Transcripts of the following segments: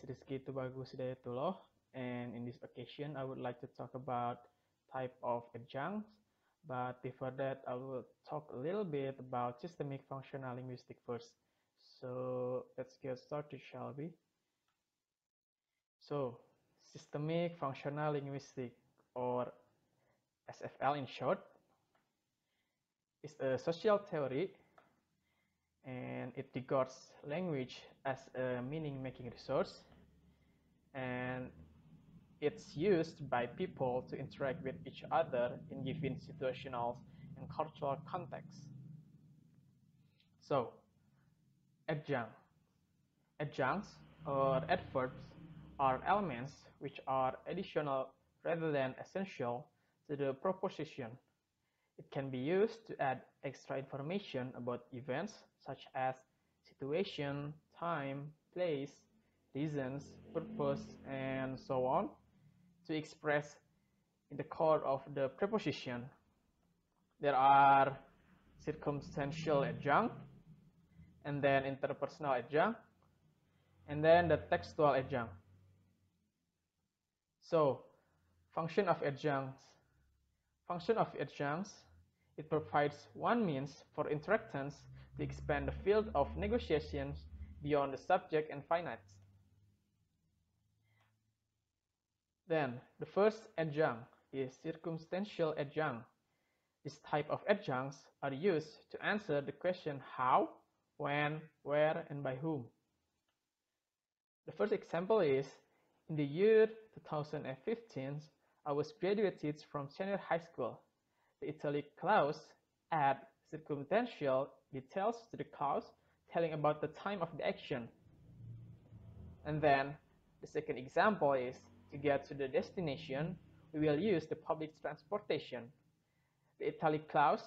Rizky Tubagus H, and in this occasion, I would like to talk about type of adjuncts. But before that, I will talk a little bit about systemic functional linguistics first. So let's get started, shall we? So, systemic functional linguistics, or SFL in short, is a social theory, and it regards language as a meaning-making resource, and it's used by people to interact with each other in given situational and cultural contexts. So, adjunct. Adjuncts or adverbs are elements which are additional rather than essential to the proposition. It can be used to add extra information about events such as situation, time, place, reasons, purpose, and so on, to express in the core of the preposition. There are circumstantial adjunct, and then interpersonal adjunct, and then the textual adjunct. So, function of adjuncts. Function of adjuncts, it provides one means for interactants to expand the field of negotiations beyond the subject and finites. Then, the first adjunct is circumstantial adjunct. This type of adjuncts are used to answer the question how, when, where, and by whom. The first example is, in the year 2015, I was graduated from senior high school. The italic clause adds circumstantial details to the clause telling about the time of the action. And then, the second example is, to get to the destination, we will use the public transportation. The italic clause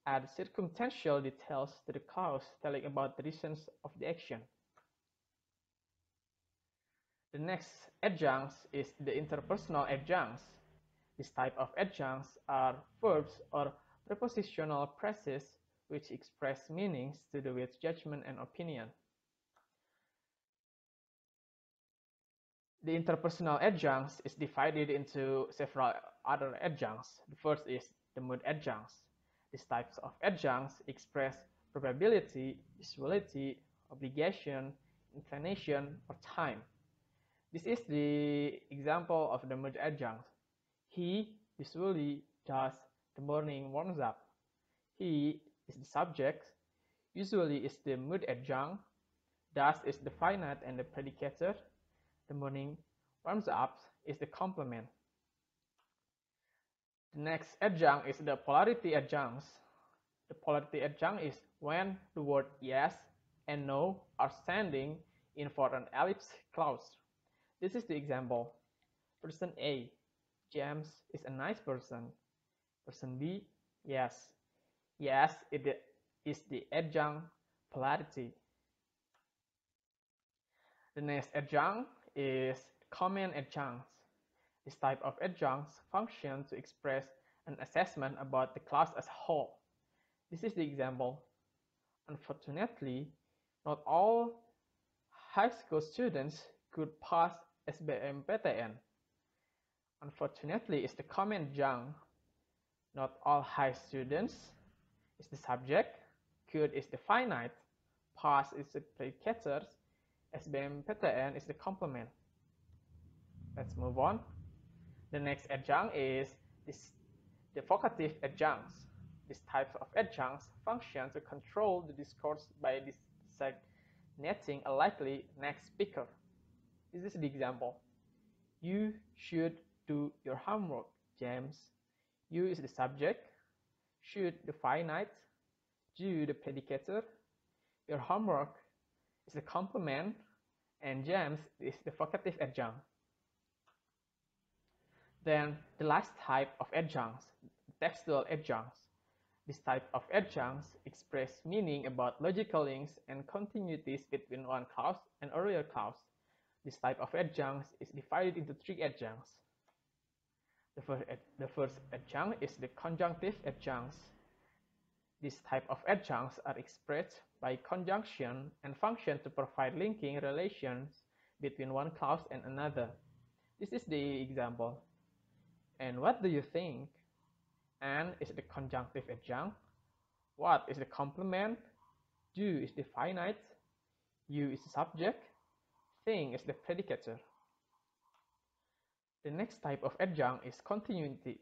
adds circumstantial details to the clause telling about the reasons of the action. The next adjuncts is the interpersonal adjuncts. This type of adjuncts are verbs or prepositional phrases which express meanings to do with judgment and opinion. The interpersonal adjuncts is divided into several other adjuncts. The first is the mood adjuncts. These types of adjuncts express probability, usuality, obligation, inclination, or time. This is the example of the mood adjuncts. He usually does the morning warms up. He is the subject, usually is the mood adjunct, does is the finite and the predicator, the morning warms up is the complement. The next adjunct is the polarity adjuncts. The polarity adjunct is when the word yes and no are standing in for an ellipse clause. This is the example. Person A, James is a nice person. Person B, yes. Yes is the adjunct polarity. The next adjunct is comment adjuncts. This type of adjuncts function to express an assessment about the class as a whole. This is the example. Unfortunately, not all high school students could pass SBMPTN. Unfortunately is the comment adjunct. Not all high students is the subject, could is the finite, pass is the predicator, SBMPTN is the complement. Let's move on. The next adjunct is the vocative adjuncts. These types of adjuncts function to control the discourse by designating a likely next speaker. This is the example. You should do your homework, James. You is the subject, should the finite, do the predicator, your homework is the complement, and James is the vocative adjunct. Then the last type of adjuncts, textual adjuncts. This type of adjuncts express meaning about logical links and continuities between one clause and earlier clause. This type of adjuncts is divided into three adjuncts. The first adjunct is the conjunctive adjuncts. This type of adjuncts are expressed by conjunction and function to provide linking relations between one clause and another. This is the example. And what do you think? And is the conjunctive adjunct. What is the complement? Do is the finite. You is the subject. Thing is the predicator. The next type of adjunct is continuity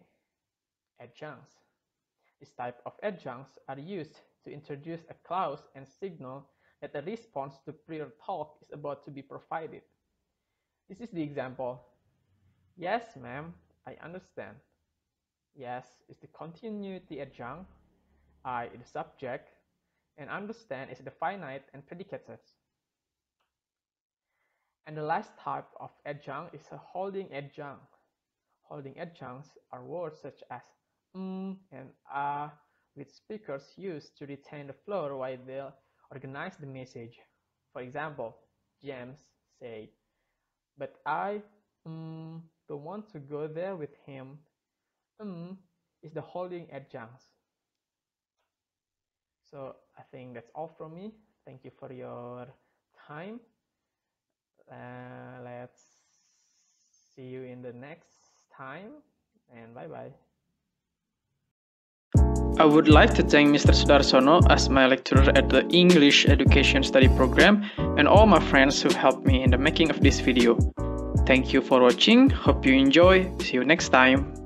adjuncts. This type of adjuncts are used to introduce a clause and signal that a response to prior talk is about to be provided. This is the example. Yes, ma'am, I understand. Yes is the continuity adjunct. I is the subject. And understand is the finite and predicators. And the last type of adjunct is a holding adjunct. Holding adjuncts are words such as and which speakers use to retain the flow while they organize the message. For example, James said, "But I don't want to go there with him." Is the holding adjuncts. So I think that's all from me. Thank you for your time. Let's see you in the next time, and bye-bye. I would like to thank Mr. Sudarsono as my lecturer at the English Education Study Program and all my friends who helped me in the making of this video. Thank you for watching, hope you enjoy, see you next time.